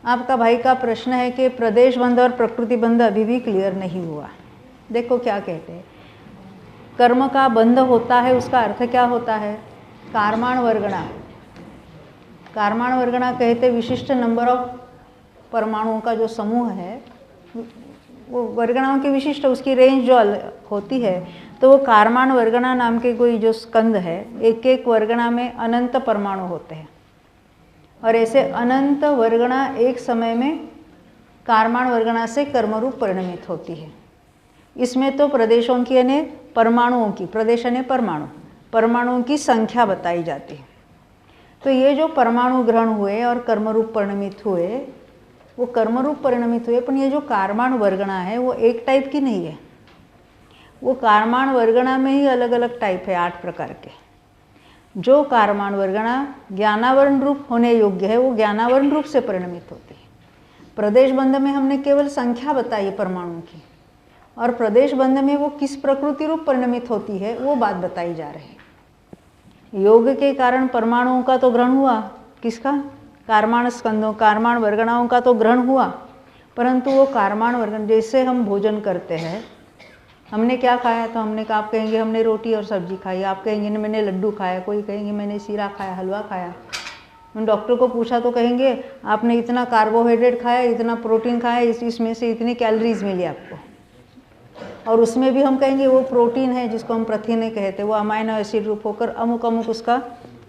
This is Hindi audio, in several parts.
आपका भाई का प्रश्न है कि प्रदेश बंध और प्रकृति बंध अभी भी क्लियर नहीं हुआ। देखो क्या कहते हैं, कर्म का बंध होता है, उसका अर्थ क्या होता है? कारमाण वर्गणा। कारमाण वर्गणा कहते विशिष्ट नंबर ऑफ परमाणुओं का जो समूह है, वो वर्गणाओं की विशिष्ट उसकी रेंज जो होती है, तो वो कारमाण वर्गणा नाम के कोई जो स्कंद है, एक एक वर्गणा में अनंत परमाणु होते हैं और ऐसे अनंत वर्गणा एक समय में कारमाण वर्गणा से कर्मरूप परिणमित होती है। इसमें तो प्रदेशों की यानी परमाणुओं की, प्रदेश यानी परमाणुओं की संख्या बताई जाती है। तो ये जो परमाणु ग्रहण हुए और कर्मरूप परिणमित हुए, वो कर्मरूप परिणमित हुए, पर ये जो कारमाण वर्गणा है वो एक टाइप की नहीं है। वो कारमाण वर्गणा में ही अलग अलग टाइप है, 8 प्रकार के। जो कारमाण वर्गणा ज्ञानावरण रूप होने योग्य है वो ज्ञानावरण रूप से परिणमित होती है। प्रदेश बंध में हमने केवल संख्या बताई है परमाणु की, और प्रदेश बंध में वो किस प्रकृति रूप परिणमित होती है वो बात बताई जा रही है। योग के कारण परमाणुओं का तो ग्रहण हुआ, किसका? कारमाण स्कंदों, कारमाण वर्गणाओं का तो ग्रहण हुआ, परंतु वो कारमाण वर्गण, जैसे हम भोजन करते हैं, हमने क्या खाया, तो हमने कहा, आप कहेंगे हमने रोटी और सब्जी खाई, आप कहेंगे मैंने लड्डू खाया, कोई कहेंगे मैंने सीरा खाया, हलवा खाया। मैंने डॉक्टर को पूछा तो कहेंगे आपने इतना कार्बोहाइड्रेट खाया, इतना प्रोटीन खाया, इसमें से इतनी कैलोरीज मिली आपको। और उसमें भी हम कहेंगे वो प्रोटीन है जिसको हम प्रथिने कहते हैं, वो अमाइनो एसिड रूप होकर अमुक अमुक उसका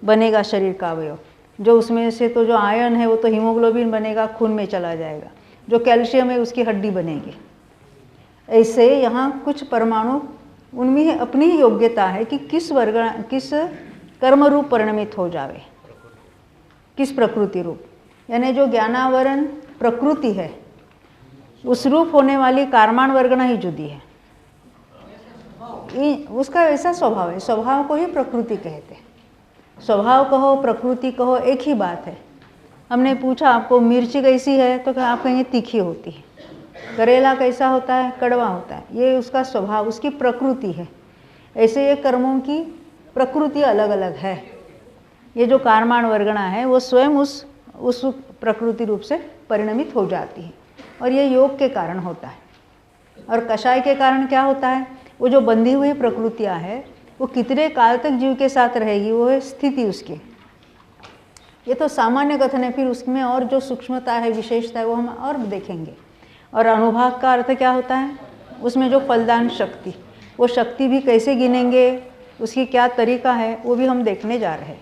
बनेगा शरीर का अवयव। जो उसमें से तो जो आयरन है वो तो हीमोग्लोबिन बनेगा, खून में चला जाएगा। जो कैल्शियम है उसकी हड्डी बनेगी। ऐसे यहाँ कुछ परमाणु, उनमें अपनी ही योग्यता है कि किस कर्म रूप परिणमित हो जावे, किस प्रकृति रूप। यानी जो ज्ञानावरण प्रकृति है उस रूप होने वाली कारमाण वर्गणा ही जुदी है, उसका ऐसा स्वभाव है। स्वभाव को ही प्रकृति कहते हैं। स्वभाव कहो प्रकृति कहो एक ही बात है। हमने पूछा आपको मिर्ची कैसी है, तो आप कहेंगे तीखी होती है। करेला कैसा होता है? कड़वा होता है। ये उसका स्वभाव, उसकी प्रकृति है। ऐसे ये कर्मों की प्रकृति अलग अलग है। ये जो कारमाण वर्गणा है वो स्वयं उस प्रकृति रूप से परिणमित हो जाती है, और ये योग के कारण होता है। और कषाय के कारण क्या होता है? वो जो बंधी हुई प्रकृतियाँ है वो कितने काल तक जीव के साथ रहेगी, वो है स्थिति उसकी। ये तो सामान्य कथन है, फिर उसमें और जो सूक्ष्मता है, विशेषता है, वो हम और देखेंगे। और अनुभाग का अर्थ क्या होता है? उसमें जो फलदान शक्ति, वो शक्ति भी कैसे गिनेंगे, उसकी क्या तरीका है, वो भी हम देखने जा रहे हैं।